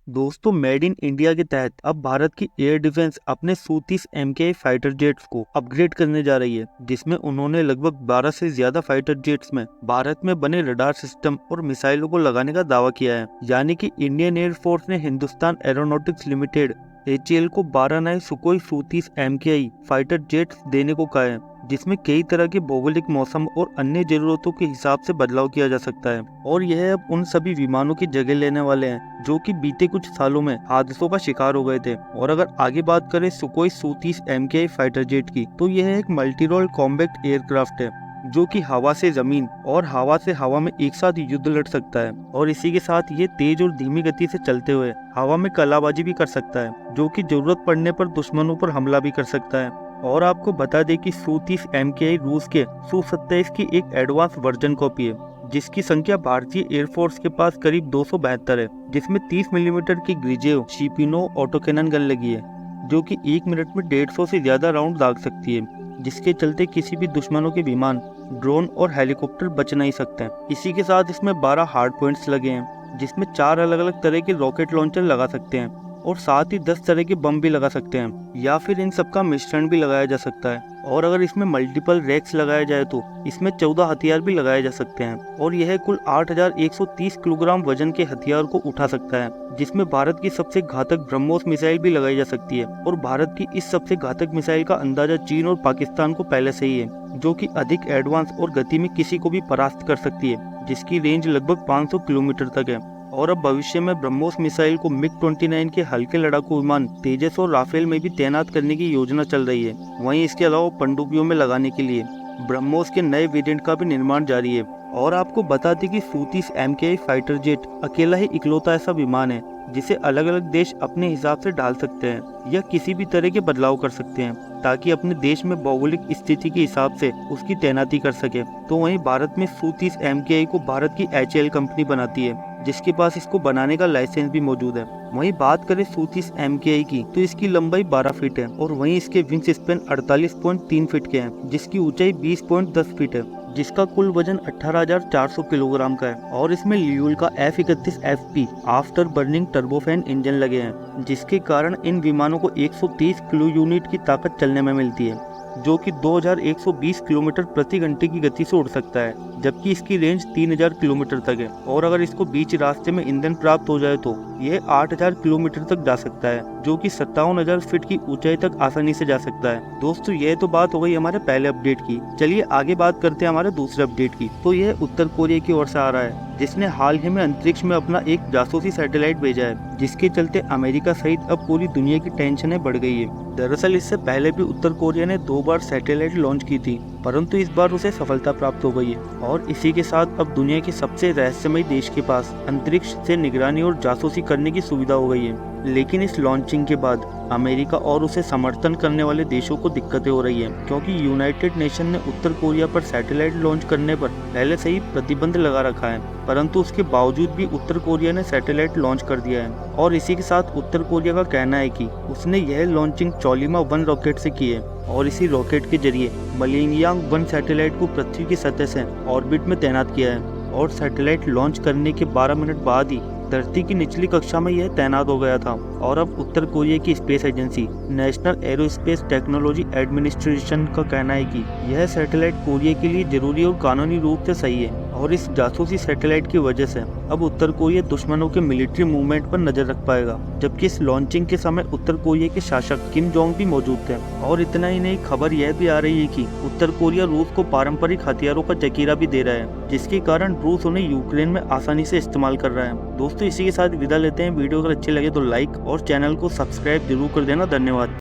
दोस्तों, made in India के तहत अब भारत की एयर डिफेंस अपने Su-30 MKI फाइटर जेट्स को अपग्रेड करने जा रही है, जिसमें उन्होंने लगभग 12 से ज्यादा फाइटर जेट्स में भारत में बने रडार सिस्टम और मिसाइलों को लगाने का दावा किया है। यानी कि इंडियन एयर फोर्स ने हिंदुस्तान एरोनॉटिक्स लिमिटेड HAL को 12 नए सुकोई Su-30 MKI फाइटर जेट्स देने को कहा है, जिसमें कई तरह के भौगोलिक, मौसम और अन्य जरूरतों के हिसाब से बदलाव किया जा सकता है। और यह अब उन सभी विमानों की जगह लेने वाले हैं जो कि बीते कुछ सालों में हादसों का शिकार हो गए थे। और अगर आगे बात करें सुकोई Su-30 MKI फाइटर जेट की, तो यह एक मल्टी रोल कॉम्बैक्ट एयरक्राफ्ट है जो कि हवा से जमीन और हवा से हवा में एक साथ युद्ध लड़ सकता है। और इसी के साथ ये तेज और धीमी गति से चलते हुए हवा में कलाबाजी भी कर सकता है, जो कि जरूरत पड़ने पर दुश्मनों पर हमला भी कर सकता है। और आपको बता दें कि Su-30 MKI रूस के Su-27 की एक एडवांस वर्जन कॉपी है, जिसकी संख्या भारतीय एयरफोर्स के पास करीब 272 है, जिसमें 30 मिलीमीटर की ग्रिजेव शिपिनो ऑटोकैनन गन लगी है, जो कि 1 मिनट में 150 से ज्यादा राउंड दाग सकती है, जिसके चलते किसी भी दुश्मनों के विमान, ड्रोन और हेलीकॉप्टर बच नहीं सकते हैं। इसी के साथ इसमें 12 हार्ड पॉइंट्स लगे हैं, जिसमें 4 अलग अलग तरह के रॉकेट लॉन्चर लगा सकते हैं और साथ ही 10 तरह के बम भी लगा सकते हैं, या फिर इन सबका मिश्रण भी लगाया जा सकता है। और अगर इसमें मल्टीपल रैक्स लगाया जाए तो इसमें 14 हथियार भी लगाए जा सकते हैं। और यह कुल 8130 किलोग्राम वजन के हथियार को उठा सकता है, जिसमें भारत की सबसे घातक ब्रह्मोस मिसाइल भी लगाई जा सकती है। और भारत की इस सबसे घातक मिसाइल का अंदाजा चीन और पाकिस्तान को पहले से ही है, जो कि अधिक एडवांस और गति में किसी को भी परास्त कर सकती है, जिसकी रेंज लगभग 500 किलोमीटर तक है। और अब भविष्य में ब्रह्मोस मिसाइल को MiG-29 के हल्के लड़ाकू विमान तेजस और राफेल में भी तैनात करने की योजना चल रही है। वहीं इसके अलावा पनडुब्बियों में लगाने के लिए ब्रह्मोस के नए वेरिएंट का भी निर्माण जारी है। और आपको बता दें कि Su-30 MKI फाइटर जेट अकेला ही इकलौता ऐसा विमान है जिसे अलग अलग देश अपने हिसाब से ढाल सकते हैं या किसी भी तरह के बदलाव कर सकते हैं, ताकि अपने देश में भौगोलिक स्थिति के हिसाब से उसकी तैनाती कर सके। तो वहीं भारत में Su-30 MKI को भारत की HAL कंपनी बनाती है, जिसके पास इसको बनाने का लाइसेंस भी मौजूद है। वहीं बात करें Su-30 MKI की, तो इसकी लंबाई 12 फीट है और वहीं इसके विंग स्पैन 48.3 फीट के हैं, जिसकी ऊंचाई 20.10 फीट है, जिसका कुल वजन 18,400 किलोग्राम का है। और इसमें लियूल का F31 FP after burning turbofan engine लगे हैं, जिसके कारण इन विमानों को 130 किलो यूनिट की ताकत चलने में मिलती है, जो कि 2120 किलोमीटर प्रति घंटे की गति से उड़ सकता है, जबकि इसकी रेंज 3000 किलोमीटर तक है। और अगर इसको बीच रास्ते में ईंधन प्राप्त हो जाए तो यह 8000 किलोमीटर तक जा सकता है, जो कि 57,000 फीट की ऊंचाई तक आसानी से जा सकता है। दोस्तों, यह तो बात हो गई हमारे पहले अपडेट की। चलिए आगे बात करते हैं हमारे दूसरे अपडेट की। तो यह उत्तर कोरिया की ओर से आ रहा है, जिसने हाल ही में अंतरिक्ष में अपना एक जासूसी सैटेलाइट भेजा है, जिसके चलते अमेरिका सहित अब पूरी दुनिया की टेंशनें बढ़ गई है। दरअसल इससे पहले भी उत्तर कोरिया ने 2 बार सैटेलाइट लॉन्च की थी, परंतु इस बार उसे सफलता प्राप्त हो गई है। और इसी के साथ अब दुनिया के सबसे रहस्यमयी देश के पास अंतरिक्ष से निगरानी और जासूसी करने की सुविधा हो गई है। लेकिन इस लॉन्चिंग के बाद अमेरिका और उसे समर्थन करने वाले देशों को दिक्कतें हो रही हैं, क्योंकि यूनाइटेड नेशन ने उत्तर कोरिया पर सैटेलाइट लॉन्च करने पर पहले से ही प्रतिबंध लगा रखा है, परंतु उसके बावजूद भी उत्तर कोरिया ने सैटेलाइट लॉन्च कर दिया है। और इसी के साथ उत्तर कोरिया का कहना है कि उसने यह लॉन्चिंग चोलिमा 1 रॉकेट से की है, और इसी रॉकेट के जरिए मलेनियांग 1 सैटेलाइट को पृथ्वी की सतह से ऑर्बिट में तैनात किया है। और सैटेलाइट लॉन्च करने के 12 मिनट बाद ही धरती की निचली कक्षा में यह तैनात हो गया था। और अब उत्तर कोरिया की space agency national aerospace technology administration का कहना है कि यह सैटेलाइट कोरिया के लिए जरूरी और कानूनी रूप से सही है। और इस जासूसी सैटेलाइट की वजह से अब उत्तर कोरिया दुश्मनों के मिलिट्री मूवमेंट पर नजर रख पाएगा, जबकि इस लॉन्चिंग के समय उत्तर कोरिया के शासक किम जोंग भी मौजूद थे। और इतना ही नहीं, खबर यह भी आ रही है कि उत्तर कोरिया रूस को पारंपरिक हथियारों का जखीरा भी दे रहा है, जिसके कारण रूस उन्हें यूक्रेन में आसानी से इस्तेमाल कर रहा है। दोस्तों, इसी के साथ विदा लेते हैं। वीडियो अगर अच्छे लगे तो लाइक और चैनल को सब्सक्राइब जरूर कर देना। धन्यवाद।